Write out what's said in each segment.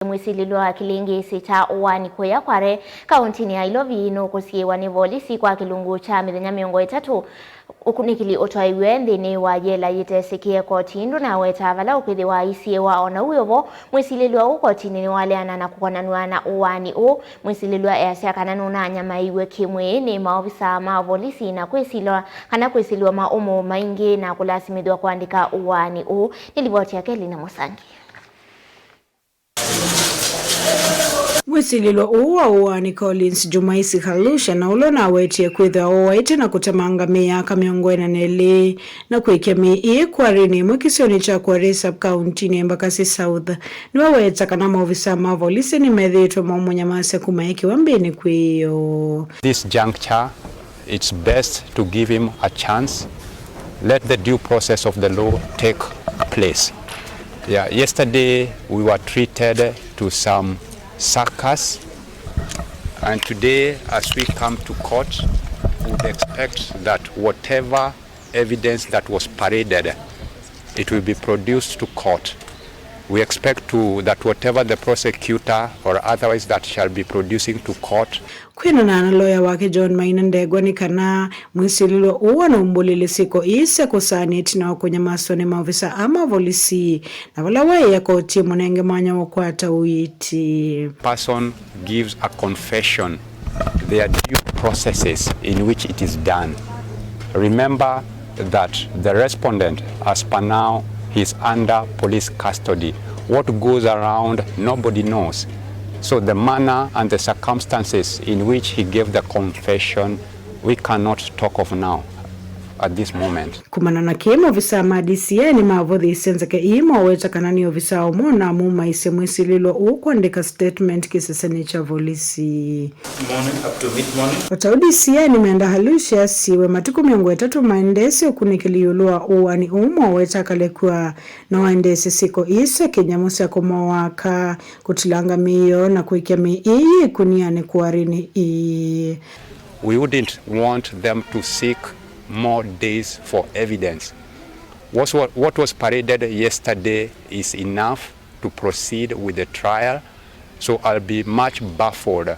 Mwisililw'a kilingisi cha Uwaani kuya Kware kauntini ya Ilovi nukusiiwa ni volisi kwa kilungu cha mithenya 3 ukunikili utwaiiwe nthini wa jela yitesikie kotindu na weta vala ukwithiwa isyiwa ona Uw'O Mwisililw'a ukotini ni waleana na kukonanua na Uwaani Mwisililw'a easya kana nunanyamaaiwe kimwii ni maovisa ma volisi na kwisila kana kwisilw'a maumu maingi na kulasimithw'a kuandika Uwaani ni ripoti yake Lina Musangi. Mwisililw'a wa Uwaani Collins Jumaisi Khalusha na ulona wetie kwitha owaite na kutamanga miaka 42 na kwikia mii Kware ni mwikisioni cha Kware kauntini Embakasi South ni waweta kana maovisa ma volisi ni methitwe nunanyamaaiwe kumaiki wambini kwiyo. This juncture, it's best to give him a chance. Let the due process of the law take place. Yeah, yesterday we were treated to some circus, and today as we come to court we would expect that whatever evidence that was paraded, it will be produced to court. We expect that whatever the prosecutor or otherwise that shall be producing to court. Kwina na lawyer wake John Maina ndegwa ni kana Mwisililw'a uwa na umbulile siko easya kusaniti na wakunyamaswa ni maovisa ama volisi na wala waya koti munenge mwanya wakwata uiti. Person gives a confession, there are due processes in which it is done. Remember that the respondent, as per now, he's under police custody. What goes around, nobody knows. So the manner and the circumstances in which he gave the confession, we cannot talk of now at this moment. Kumana na kemo ovisa madisiye ni mavodhi isenzake ima weta kanani ovisa umona muma ise Mwisililw'a kuandika statement kiseseni cha volisi. Morning up to mid-morning. Wataudi siya ni meanda halusha siwe matuku 3 maendesi ukunikili Uwaani weta kalekua na waendesi siko isa kinyamusi ya kumawaka kutilanga miyo na kuikia mii kuniani kuwarini We wouldn't want them to seek more days for evidence. What was paraded yesterday is enough to proceed with the trial, so I'll be much baffled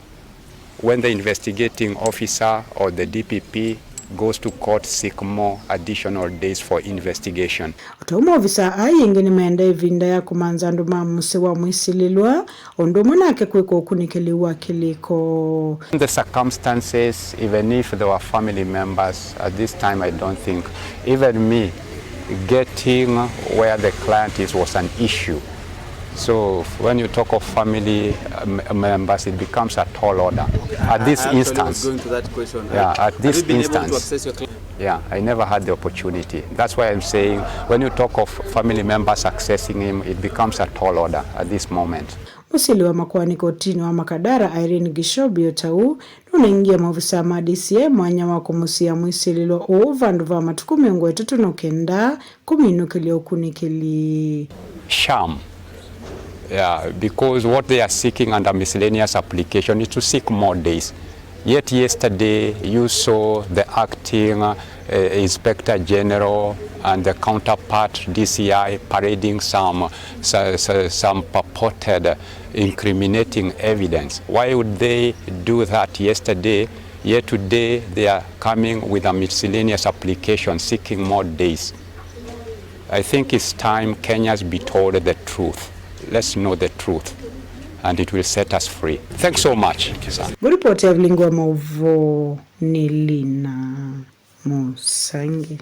when the investigating officer or the DPP goes to court seek more additional days for investigation. Otomo ovisa ayingi ni meenda ivinda ya kumanza nduma wa Mwisililw'a ondomo nake kwiko ukunikili wakiliko. The circumstances, even if there were family members, at this time I don't think, even me, getting where the client is was an issue. So when you talk of family members, it becomes a tall order. At this instance, was going to that question. Yeah, at this Have you been instance, able to access your client? Yeah, I never had the opportunity. That's why I'm saying when you talk of family members accessing him, it becomes a tall order at this moment. Mwisililw'a makwani kotini wa Makadara Irene Gishobi otau nunaingia maovisa madisiye mwanya wa kumusia Mwisililw'a vandu va matuku 39 kuminukili ukunikili. Sham. Yeah, because what they are seeking under miscellaneous application is to seek more days. Yet yesterday you saw the acting Inspector General and the counterpart DCI parading some purported incriminating evidence. Why would they do that yesterday? Yet today they are coming with a miscellaneous application seeking more days. I think it's time Kenyans be told the truth. Let's know the truth, and it will set us free. Thanks so much. Ripoti ya Lingua Maumu ni Lina Musangi.